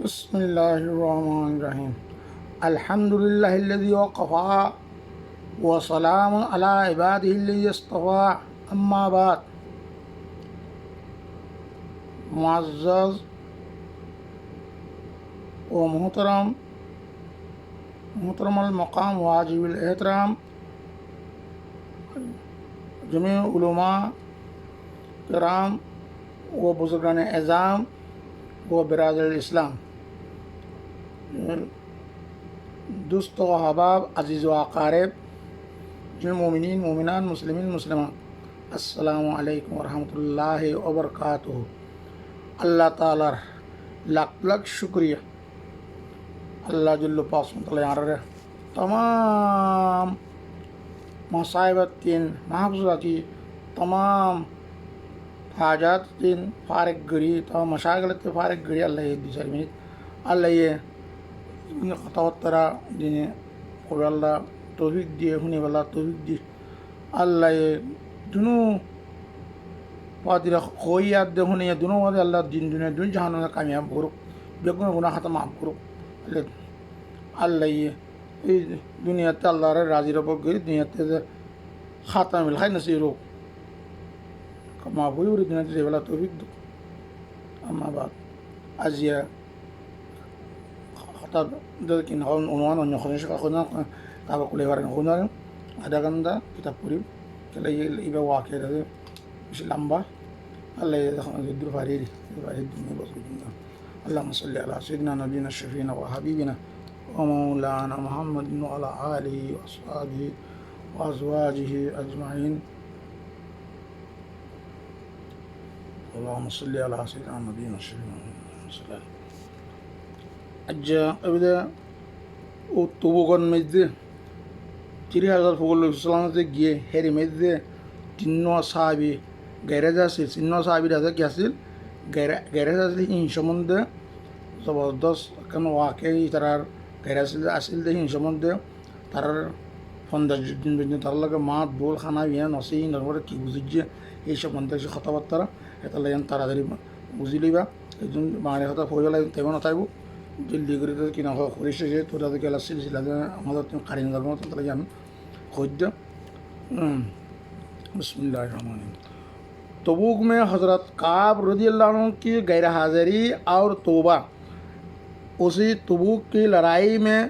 بسم الله الرحمن الرحيم. الحمد لله الذي وقفا وسلام على عباده الذي اصطفى. اما بعد. معزز و محترم المقام واجب الاحترام جميع علماء کرام و بزرگان اعظام و برادر الاسلام، دوست و احباب، عزیز و اقارب، جميع مومنین مومنان، مسلمین مسلمات، السلام علیکم ورحمۃ اللہ وبرکاتہ۔ اللہ تعالیٰ لاکھ لاکھ شکریہ، اللہ جل پاس مطلع تمام مصائبتین محافظتی، تمام حاجاتین فارغ گری، تمام مشاغلت فارغ گری، اللہ یہ دی سرمینit، اللہ یہ خطوترا دین کو اللہ توفیق دیے، ہونے والا توفیق دی، اللہ یہ دنوں پادر خویات دے ہونے یا دنوں والے اللہ دین دنیا دن جہانوں کا کامیاب کرو، بیگن گناہ ختم معاف کرو، اللہ یہ دنیا تے اللہ رے راضی ربو گری، دنیا تے خاتم الخیر نصیرو معاف ہوئی، اور دنیا تے والا توفیق دو۔ اما بعد، ازیا خطاب دل نقول عنوان ونخرج خدنا كابا كل يوم خدنا ada kanda kitab purim kala iba wakil ada مش lamba الله يدخل فاريري الدنيا بس جدا. اللهم صل على سيدنا نبينا الشفينا وحبيبنا ومولانا محمد وعلى آله وأصحابه وأزواجه أجمعين. اللهم صل على سيدنا نبينا الشفينا وصلى أجا أبدا وطبوغن مجد تيري هذا فوق السلام تجيه هري مجد تنو صحابي غيرها سنو صحابي هذا كياسيل غيرها إن شمون ده زبردست كان واقعي ترى غيرها أصل ده إن شمون ده ترى فندج جن بجن ترى لك مات بول خنا بينا نصي نرور كي وزجة إيش من ده شو خطوات ترى هذا ين ترى دري وزيلي با إذن ما عليه هذا فوق ولا تبان تايبو جلدي غيره كنا هو خوريش جه تورا ده كلا سيل سيل هذا هذا تين قارين درمو تطلع جان خود بسم الله الرحمن الرحيم. تبوک میں حضرت کعب رضی اللہ عنہ کی غیر حاضری اور توبہ، اسی تبوک کی لڑائی میں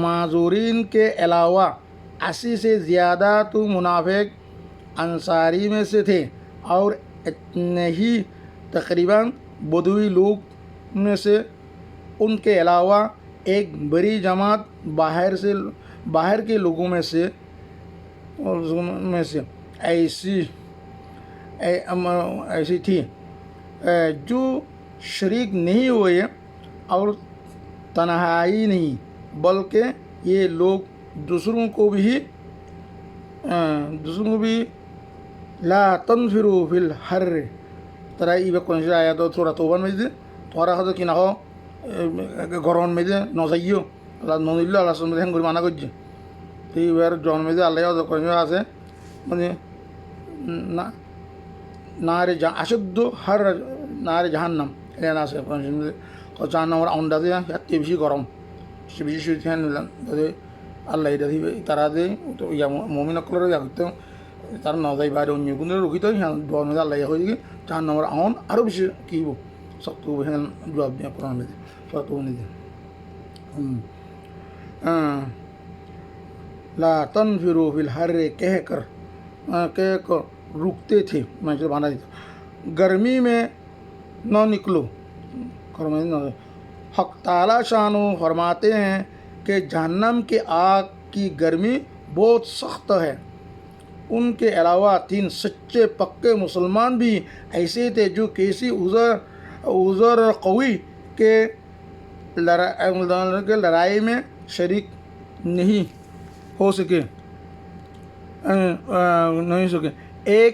معذورین کے علاوہ 80 سے زیادہ تو منافق انصاری میں سے تھے، اور اتنے ہی تقریباً بدوی لوگ میں سے، ان کے علاوہ ایک بڑی جماعت باہر کے لوگوں میں سے ایسی تھی جو شریک نہیں ہوئے، اور تنہائی نہیں بلکہ یہ لوگ دوسروں کو بھی لا تنفروا فی الحر ترى إيبا كونجا آيات سورة توبة مجد تورا هذا كنا هو غرون مجد نوزيو لا نونيلا لا سمد هنغول مانا كوجي تي وير جون مجد الله يوزا كونجا آسه من نار أشد حر نار جهنم إلى ناس كونجا مجد كوجانا ورا أوندا دي ياتي بشي غرام بشي شو تيان ده الله يدي ترى ده يا مؤمن كلر يا كتو তার নজাই বাইরে অন্য কোনো রুগী তো দোয়া মেজে আল্লাহ হয়ে গিয়ে 4 নম্বর আউন আরও বেশি কী শক্ত হ্যাঁ জবাব দিয়ে কোরআন মেজে শক্ত নিজে لا تنفروا في الحر کہہ کر رکتے تھے، میں چلو بنا دیتا گرمی میں نہ نکلو، حق تعالیٰ شانو فرماتے ہیں کہ جہنم کے آگ کی گرمی بہت سخت ہے۔ ان کے علاوہ 3 سچے پکے مسلمان بھی ایسے تھے جو کسی عذر قوی کے لڑائی میں شریک نہیں ہو سکے ایک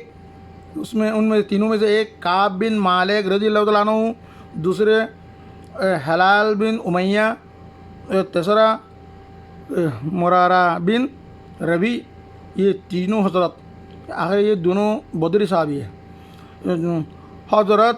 ان میں تینوں میں سے ایک کعب بن مالک رضی اللہ تعالیٰ عنہ، دوسرے حلال بن امیہ، تیسرا مرارہ بن ربی، یہ تینوں حضرت آخر یہ دونوں بدری صحابی ہیں۔ حضرت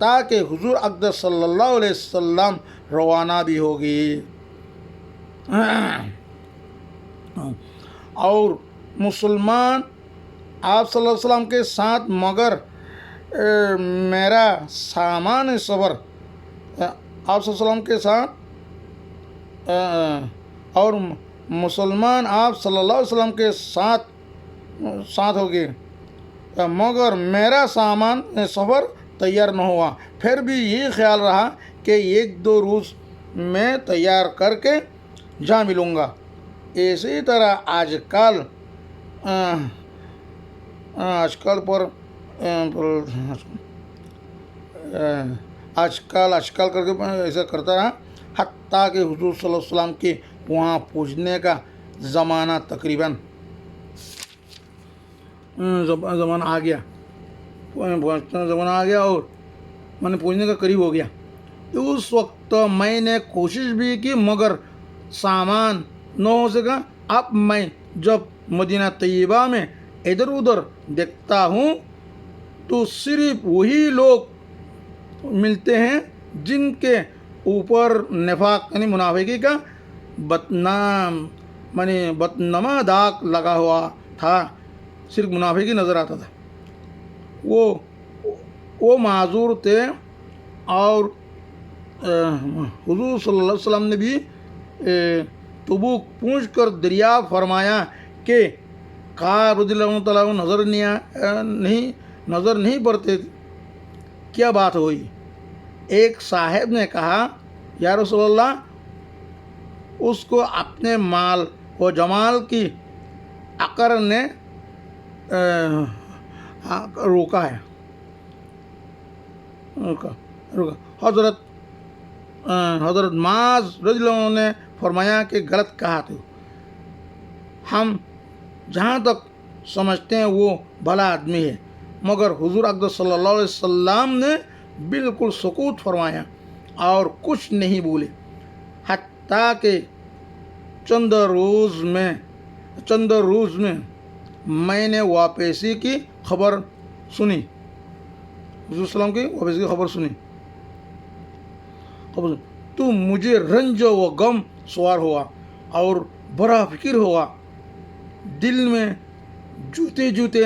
حتیٰ کہ حضور اقدس صلی اللہ علیہ وسلم روانہ بھی ہوگی. اور مسلمان آپ صلی اللہ علیہ وسلم کے ساتھ مگر میرا سامان سفر آپ صلی اللہ علیہ وسلم کے ساتھ اور مسلمان آپ صلی اللہ علیہ وسلم کے ساتھ ہوگی مگر میرا سامان سفر تیار نہ ہوا. پھر بھی یہ خیال رہا کہ 1-2 روز میں تیار کر کے جا ملوں گا. اسی طرح آج کل کر کے ایسا کرتا رہا حتیٰ کہ حضور صلی اللہ علیہ وسلم کے وہاں پہنچنے کا زمانہ تقریباً زمانہ آ گیا اور میں نے پہنچنے کا قریب ہو گیا. اس وقت میں نے کوشش بھی کی مگر سامان نہ ہو سکا. اب میں جب مدینہ طیبہ میں ادھر ادھر دیکھتا ہوں تو صرف وہی لوگ ملتے ہیں جن کے اوپر نفاق یعنی منافقی کا بدنما داغ لگا ہوا تھا. صرف منافقی نظر آتا تھا. وہ معذور تھے. اور حضور صلی اللہ علیہ وسلم نے بھی تبوک پہنچ کر دریافت فرمایا کہ کعب رضی اللہ تعالیٰ نظر نہیں پڑتے. کیا بات ہوئی؟ ایک صاحب نے کہا یا رسول اللہ اس کو اپنے مال و جمال کی عقر نے روکا ہے. حضرت معاذ رضی اللہ عنہ نے فرمایا کہ غلط کہا تو ہم جہاں تک سمجھتے ہیں وہ بھلا آدمی ہے. مگر حضور اقدس صلی اللہ علیہ وسلم نے بالکل سکوت فرمایا اور کچھ نہیں بولے حتیٰ کہ چند روز میں میں نے واپسی کی خبر سنی. حضور صلی اللہ علیہ وسلم کی واپسی کی خبر سنی تو مجھے رنج و غم سوار ہوا اور بڑا فکر ہوا. دل میں جوتے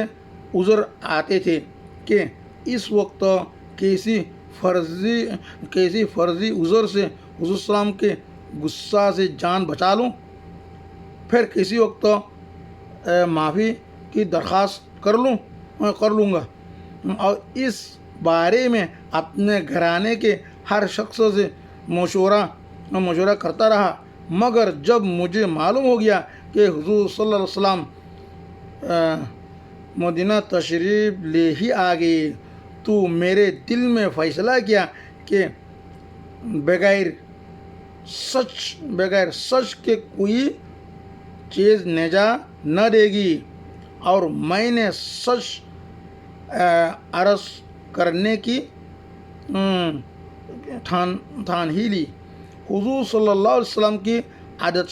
ازر آتے تھے کہ اس وقت کیسی فرضی ازر سے حضور صلی اللہ علیہ وسلم کے غصہ سے جان بچا لوں. پھر کسی وقت معافی کی درخواست کر لوں گا. اور اس بارے میں اپنے گھرانے کے ہر شخص سے مشورہ کرتا رہا. مگر جب مجھے معلوم ہو گیا کہ حضور صلی اللہ علیہ وسلم مدینہ تشریف لے ہی آ گئے تو میرے دل میں فیصلہ کیا کہ بغیر سچ کے کوئی چیز نجات نہ دے گی. اور میں نے سچ عرض کرنے کی ٹھان ہی لی. حضور صلی اللہ علیہ وسلم کی عادت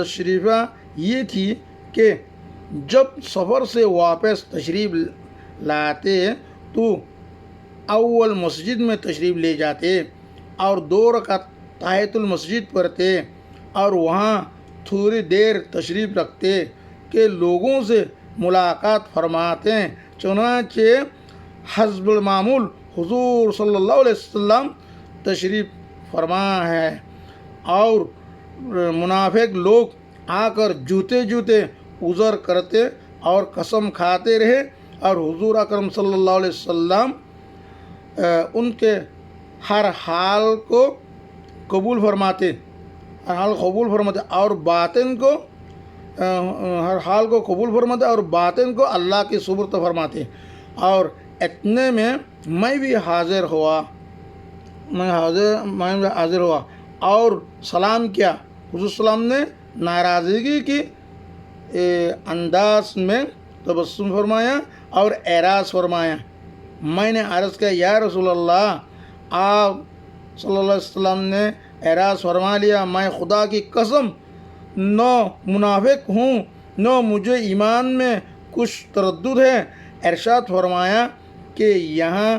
شریفہ یہ تھی کہ جب سفر سے واپس تشریف لاتے تو اول مسجد میں تشریف لے جاتے اور 2 رکعت تحیۃ المسجد پڑھتے اور وہاں تھوڑی دیر تشریف رکھتے کہ لوگوں سے ملاقات فرماتے. چنانچہ حسب المعمول حضور صلی اللہ علیہ وسلم تشریف فرما ہے اور منافق لوگ آ کر جوتے عذر کرتے اور قسم کھاتے رہے اور حضور اکرم صلی اللہ علیہ وسلم ان کے ہر حال کو قبول فرماتے اور باطن کو ہر حال کو قبول فرماتے اور باطن کو اللہ کی سپرد فرماتے. اور اتنے میں میں بھی حاضر ہوا اور سلام کیا. حضور صلی اللہ علیہ وسلم نے ناراضگی کی انداز میں تبسم فرمایا اور اعراض فرمایا. میں نے عرض کیا یا رسول اللہ آپ صلی اللہ علیہ وسلم نے اعراض فرما لیا. میں خدا کی قسم نہ منافق ہوں نہ مجھے ایمان میں کچھ تردد ہے. ارشاد فرمایا کہ یہاں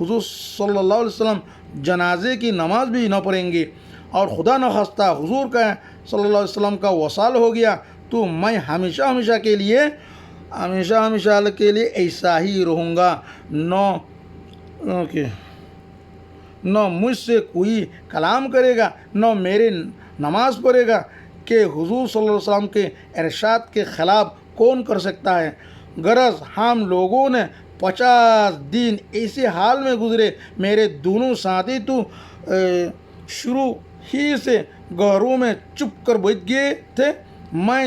حضور صلی اللہ علیہ وسلم جنازے کی نماز بھی نہ پڑھیں گے اور خدا نخواستہ حضور کا صلی اللہ علیہ وسلم کا وصال ہو گیا تو میں ہمیشہ ہمیشہ کے لیے ایسا ہی رہوں گا، نہ مجھ سے کوئی کلام کرے گا نہ میرے نماز پڑھے گا کہ حضور صلی اللہ علیہ وسلم کے ارشاد کے خلاف کون کر سکتا ہے؟ غرض ہم لوگوں نے 50 دن ایسے حال میں گزرے، میرے دونوں ساتھی تو شروع ہی سے گھروں میں چپ کر بیٹھ گئے تھے، میں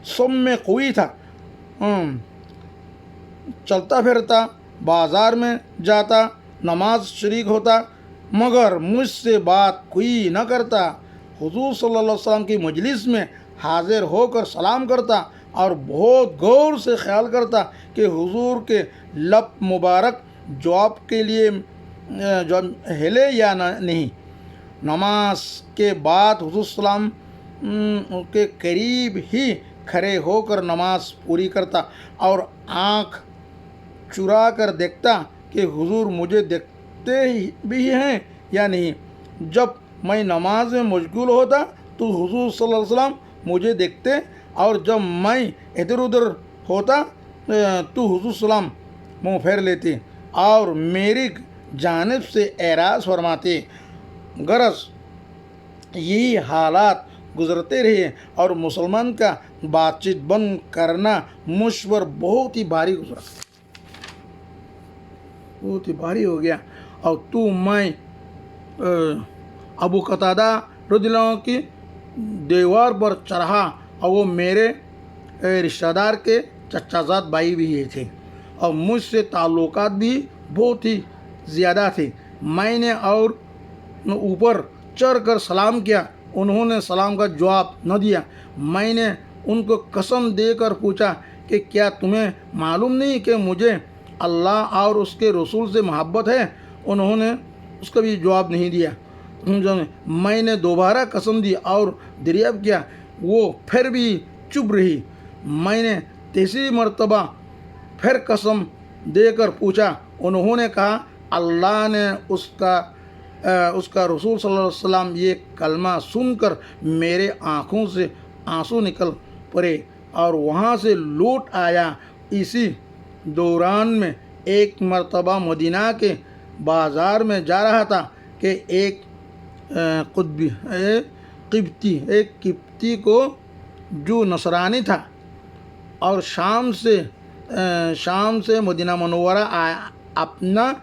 سب میں کوئی تھا، چلتا پھرتا، بازار میں جاتا، نماز شریک ہوتا، مگر مجھ سے بات کوئی نہ کرتا۔ حضور صلی اللہ علیہ وسلم کی مجلس میں حاضر ہو کر سلام کرتا اور بہت غور سے خیال کرتا کہ حضور کے لب مبارک جواب کے لیے جواب ہلے یا نہیں۔ نماز کے بعد حضور صلی اللہ علیہ وسلم کے قریب ہی کھڑے ہو کر نماز پوری کرتا اور آنکھ چرا کر دیکھتا کہ حضور مجھے دیکھتے بھی ہیں یا نہیں۔ جب میں نماز میں مشغول ہوتا تو حضور صلی اللہ علیہ وسلم مجھے دیکھتے اور جب میں ادھر ادھر ہوتا تو حضور صلی اللہ علیہ وسلم منہ پھیر لیتے اور میری جانب سے اعراض فرماتے۔ غرض یہی حالات گزرتے رہے اور مسلمان کا بات چیت بند کرنا مجھ پر بہت ہی بھاری گزرا، بہت ہی بھاری ہو گیا، اور تو میں ابو قتادہ رضی اللہ عنہ کی دیوار پر چڑھا اور وہ میرے رشتہ دار کے چچا زاد بھائی بھی تھے اور مجھ سے تعلقات بھی بہت ہی زیادہ تھے۔ میں نے اور اوپر چڑھ کر سلام کیا، انہوں نے سلام کا جواب نہ دیا۔ میں نے ان کو قسم دے کر پوچھا کہ کیا تمہیں معلوم نہیں کہ مجھے اللہ اور اس کے رسول سے محبت ہے؟ انہوں نے اس کا بھی جواب نہیں دیا۔ میں نے دوبارہ قسم دی اور دریافت کیا، وہ پھر بھی چپ رہی۔ میں نے تیسری مرتبہ پھر قسم دے کر پوچھا، انہوں نے کہا اللہ نے اس کا رسول صلی اللہ علیہ وسلم یہ کلمہ سن کر میرے آنکھوں سے آنسو نکل پڑے اور وہاں سے لوٹ آیا۔ اسی دوران میں ایک مرتبہ مدینہ کے بازار میں جا رہا تھا کہ ایک قبطی کو جو نصرانی تھا اور شام سے مدینہ منورہ اپنا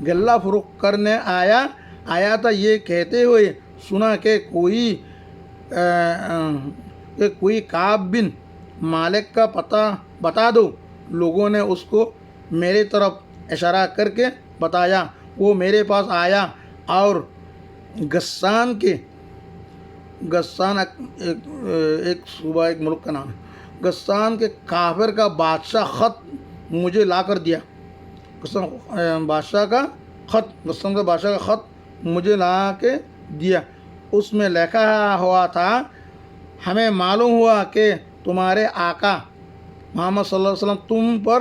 غلہ فروخت کرنے آیا تھا، یہ کہتے ہوئے سنا کہ کوئی کعب بن مالک کا پتہ بتا دو۔ لوگوں نے اس کو میرے طرف اشارہ کر کے بتایا۔ وہ میرے پاس آیا اور غسان ایک صوبہ ایک ملک کا نام ہے، غسان کے کافر کا بادشاہ خط مجھے لا کر دیا۔ غسان بادشاہ کا خط مجھے لا کے دیا۔ اس میں لکھا ہوا تھا، ہمیں معلوم ہوا کہ تمہارے آقا محمد صلی اللہ علیہ وسلم تم پر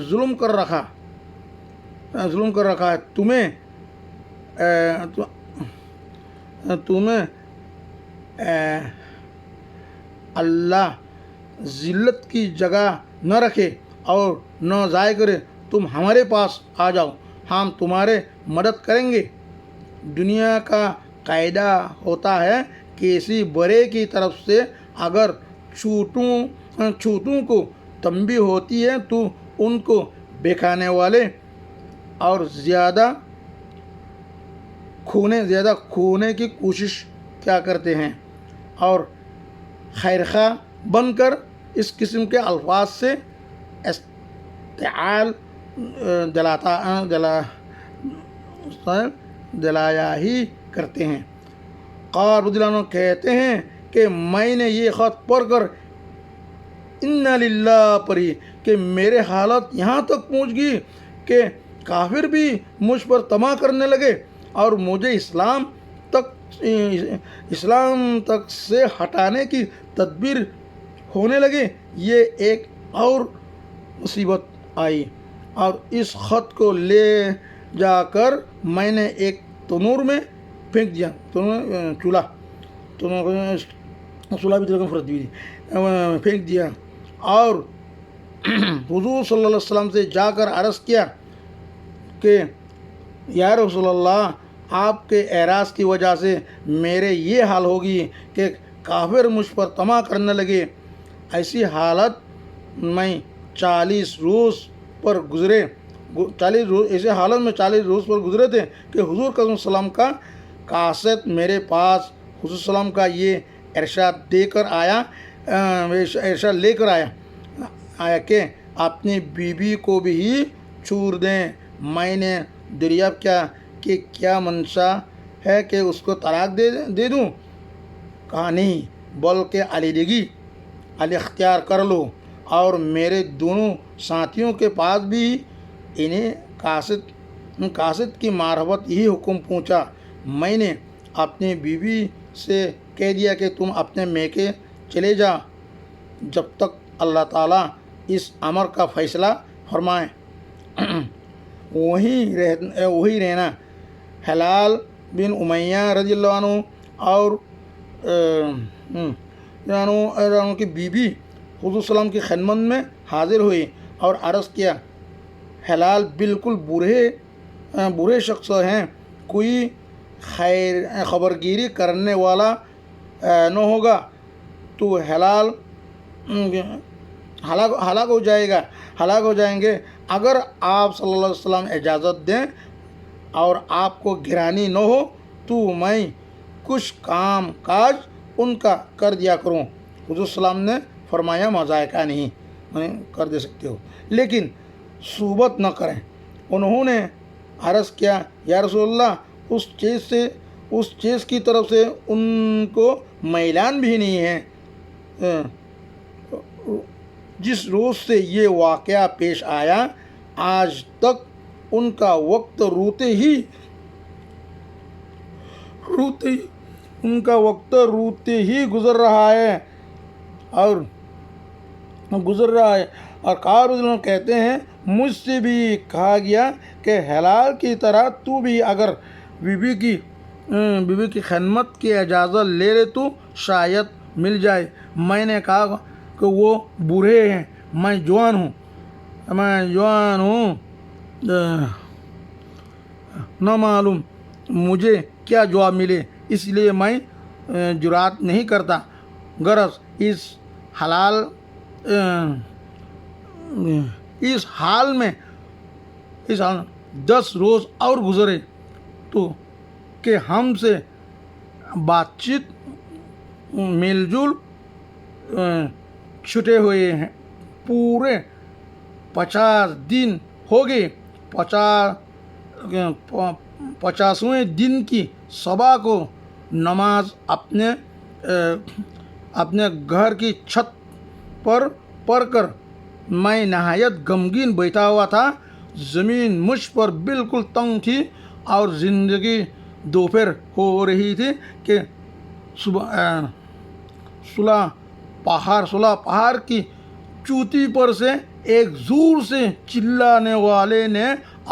ظلم کر رکھا ہے، تمہیں اللہ ذلت کی جگہ نہ رکھے اور نہ ضائع کرے، تم ہمارے پاس آ جاؤ، ہم تمہارے مدد کریں گے۔ دنیا کا قاعدہ ہوتا ہے کسی بڑے کی طرف سے اگر چھوٹوں کو تنبیہ ہوتی ہے تو ان کو بہکانے والے اور زیادہ کھونے کی کوشش کیا کرتے ہیں اور خیرخواہ بن کر اس قسم کے الفاظ سے استعال دلایا ہی کرتے ہیں۔ قار رضی اللہ عنہ کہتے ہیں کہ میں نے یہ خط پڑھ کر انا للہ پڑھی کہ میرے حالت یہاں تک پہنچ گئی کہ کافر بھی مجھ پر طمع کرنے لگے اور مجھے اسلام تک سے ہٹانے کی تدبیر ہونے لگے۔ یہ ایک اور مصیبت آئی اور اس خط کو لے جا کر میں نے ایک تنور میں پھینک دیا. چولہا چولہا بھی تو فرد بھی پھینک دیا اور حضور صلی اللہ علیہ وسلم سے جا کر عرض کیا کہ یا رسول اللہ، آپ کے اعراض کی وجہ سے میرے یہ حال ہوگی کہ کافر مجھ پر طمع کرنے لگے. ایسی حالت میں 40 روز پر گزرے 40 روز پر گزرے تھے کہ حضور صلی اللہ علیہ وسلم کا قاصد میرے پاس حضور صلی اللہ علیہ وسلم کا یہ ارشاد لے کر آیا کہ اپنی بیوی کو بھی چھوڑ دیں. میں نے دریافت کیا کہ کیا منشا ہے کہ اس کو طلاق دے دوں؟ کہا نہیں، بلکہ علیحدگی اختیار کر لو. اور میرے دونوں ساتھیوں کے پاس بھی انہیں قاصد کی معرفت یہی حکم پہنچا. میں نے اپنی بیوی سے کہہ دیا کہ تم اپنے میکے چلے جا جب تک اللہ تعالیٰ اس امر کا فیصلہ فرمائے. وہی رہنا. ہلال بن امیہ رضی اللہ عنہ اور کی بیوی حضور صلی اللہ علیہ وسلم کی خدمت میں حاضر ہوئی اور عرض کیا، ہلال بالکل برے شخص ہیں، کوئی خبرگیری کرنے والا نہ ہوگا تو ہلاک ہو جائیں گے. اگر آپ صلی اللہ علیہ وسلم اجازت دیں اور آپ کو گرانی نہ ہو تو میں کچھ کام کاج ان کا کر دیا کروں. حضور صلی اللہ علیہ وسلم نے فرمایا مذائقہ نہیں، کر دے سکتے ہو لیکن صحبت نہ کریں. انہوں نے عرض کیا، یا رسول اللہ، اس چیز کی طرف سے ان کو میلان بھی نہیں ہے. جس روز سے یہ واقعہ پیش آیا آج تک ان کا وقت روتے ہی گزر رہا ہے. اور قار کہتے ہیں، مجھ سے بھی کہا گیا کہ ہلال کی طرح تو بھی اگر بیوی کی خدمت کی اجازت لے لے تو شاید مل جائے. میں نے کہا کہ وہ بوڑھے ہیں، میں جوان ہوں، نہ معلوم مجھے کیا جواب ملے، اس لیے میں جرات نہیں کرتا. غرض اس حال میں 10 روز اور گزرے تو کہ ہم سے بات چیت میل جول چھٹے ہوئے ہیں. پورے 50 دن ہو گئے. 50ویں دن کی صبح کو نماز اپنے گھر کی چھت پر پڑھ کر میں نہایت غمگین بیٹھا ہوا تھا. زمین مجھ پر بالکل تنگ تھی اور زندگی دوپہر ہو رہی تھی کہ صلح پہاڑ کی چوٹی پر سے ایک زور سے چلانے والے نے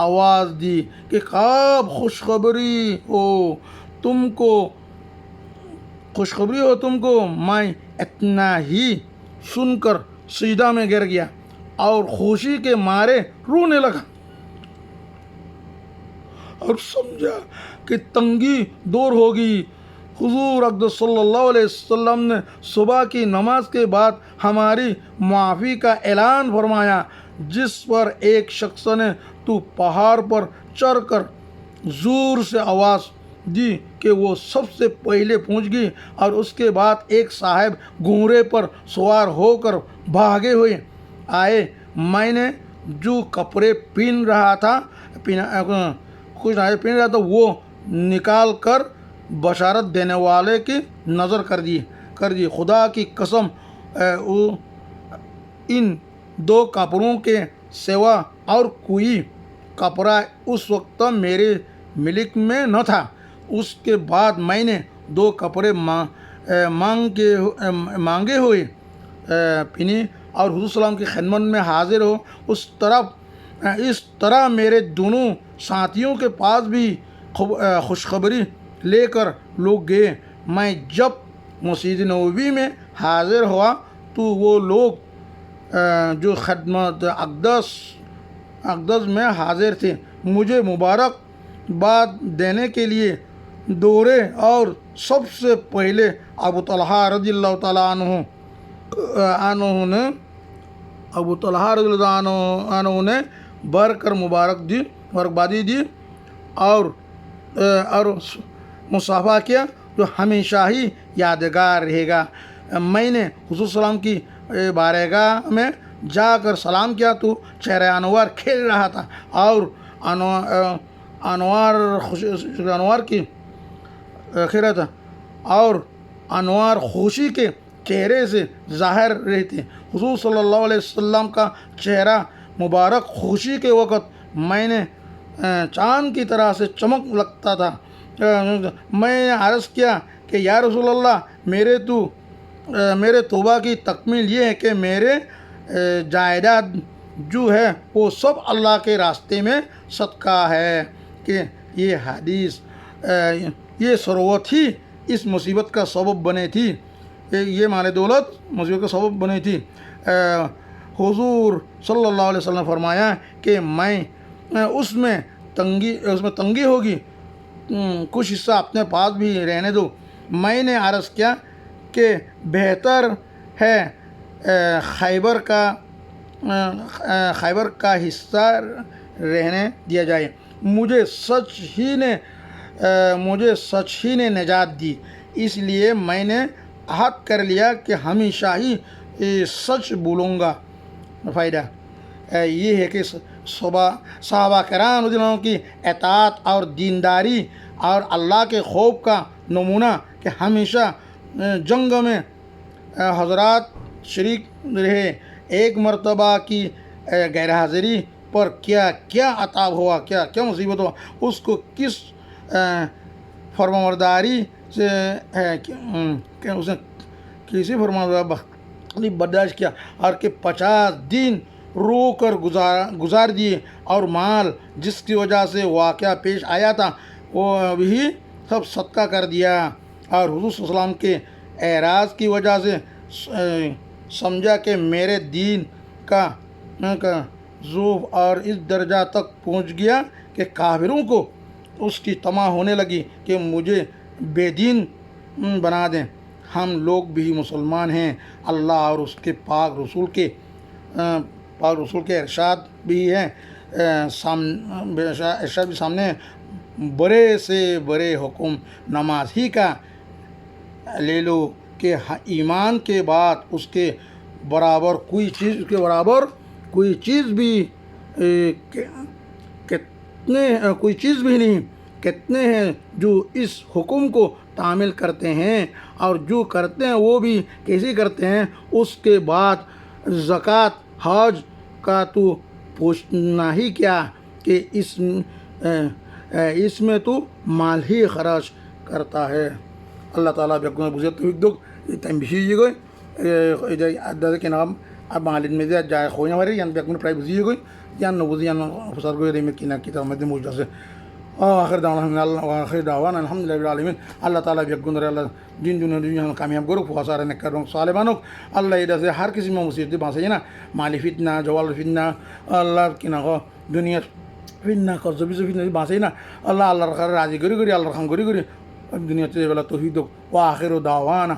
آواز دی کہ کب خوشخبری ہو تم کو. میں اتنا ہی سن کر سجدہ میں گر گیا اور خوشی کے مارے رونے لگا اور سمجھا کہ تنگی دور ہوگی. حضور اقدس صلی اللہ علیہ وسلم نے صبح کی نماز کے بعد ہماری معافی کا اعلان فرمایا، جس پر ایک شخص نے تو پہاڑ پر چڑھ کر زور سے آواز دی کہ وہ سب سے پہلے پہنچ گئی، اور اس کے بعد ایک صاحب گھوڑے پر سوار ہو کر بھاگے ہوئے آئے. میں نے جو کپڑے پہن رہا تھا وہ نکال کر بشارت دینے والے کی نظر کر دی. خدا کی قسم ان 2 کپڑوں کے سوا اور کوئی کپڑا اس وقت میرے ملک میں نہ تھا. اس کے بعد میں نے 2 کپڑے مانگے ہوئے پہنے اور حضور صلی اللہ علیہ وسلم کی خدمت میں حاضر ہو. اس طرف اس طرح میرے دونوں ساتھیوں کے پاس بھی خوشخبری لے کر لوگ گئے۔ میں جب مسجد نبوی میں حاضر ہوا تو وہ لوگ جو خدمت اقدس میں حاضر تھے مجھے مبارک باد دینے کے لیے دوڑے، اور سب سے پہلے ابو طلحہ رضی اللہ تعالیٰ عنہ نے بڑھ کر مبارکبادی دی اور مصافحہ کیا، جو ہمیشہ ہی یادگار رہے گا۔ میں نے حضور صلی اللہ علیہ وسلم کی بارگاہ میں جا کر سلام کیا تو چہرہ انوار کھیل رہا تھا، اور انوار کی خیرت اور انوار خوشی کے چہرے سے ظاہر رہتے۔ حضور صلی اللہ علیہ وسلم کا چہرہ مبارک خوشی کے وقت میں نے چاند کی طرح سے چمک لگتا تھا۔ میں نے عرض کیا کہ یا رسول اللہ، میرے توبہ کی تکمیل یہ ہے کہ میرے جائیداد جو ہے وہ سب اللہ کے راستے میں صدقہ ہے، کہ یہ حدیث یہ ثروت ہی اس مصیبت کا سبب بنے تھی، یہ مال دولت مصیبت کا سبب بنی تھی۔ حضور صلی اللہ علیہ وسلم نے فرمایا کہ میں اس میں تنگی ہوگی، کچھ حصہ اپنے پاس بھی رہنے دو۔ میں نے عرض کیا کہ بہتر ہے خیبر کا حصہ رہنے دیا جائے۔ مجھے سچ ہی نے نجات دی، اس لیے میں نے عہد کر لیا کہ ہمیشہ ہی سچ بولوں گا۔ فائدہ یہ ہے کہ صحابہ کرام رضی اللہ عنہ کی اطاعت اور دینداری اور اللہ کے خوف کا نمونہ کہ ہمیشہ جنگ میں حضرات شریک رہے، ایک مرتبہ کی غیر حاضری پر کیا عطاب ہوا، کیا مصیبت ہوا، اس کو کس فرمانبرداری سے کہ اس نے کسی فرمانبرداری برداشت کیا، اور کہ 50 دن رو کر گزار دیے، اور مال جس کی وجہ سے واقعہ پیش آیا تھا وہ بھی سب صدقہ کر دیا، اور حضور صلی اللہ علیہ وسلم کے اعراض کی وجہ سے سمجھا کہ میرے دین کا ضعف اور اس درجہ تک پہنچ گیا کہ کافروں کو اس کی طمع ہونے لگی کہ مجھے بے دین بنا دیں۔ ہم لوگ بھی مسلمان ہیں، اللہ اور اس کے پاک رسول کے ارشاد بھی ہیں، ارشاد بھی سامنے ہے، بڑے سے بڑے حکم نماز ہی کا لے لو کہ ایمان کے بعد اس کے برابر کوئی چیز بھی نہیں۔ کتنے ہیں جو اس حکم کو تعمیل کرتے ہیں، اور جو کرتے ہیں وہ بھی کیسے کرتے ہیں۔ اس کے بعد زکوٰۃ حج کا تو پوچھنا ہی کیا کہ اس میں تو مال ہی خرچ کرتا ہے۔ اللہ تعالیٰ بیکون بزرگ توفیق دو تنبیہی گوئی ادھر کے نام اب مالین میں جائے خوینا ہمارے یعنی بیکون پرائی بزرگ گوئی یعنی نوزی یعنی فساد گوئی ریمت کی ناکی ترمد موجود سے آخر دعوانا الحمدللہ رب العالمین۔ اللہ تعالیٰ بیکون رہے اللہ دین دنیا ہم کامیاب کرو، فواسار نکر رنگ صالحانوں اللہ ادھر سے ہر کسی میں مصیبت بانسے نا مالی فتنہ جوال فتنہ اللہ کی نہ دنیا فتنہ قرض فتنہ بانسے نا اللہ رخر راضی گری اللہ رحم گری دنیا سے والا توفیق دو۔ وآخر دعوانا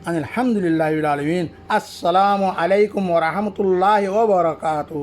ان الحمدللہ رب العالمین۔ السلام علیکم ورحمۃ اللہ وبرکاتہ۔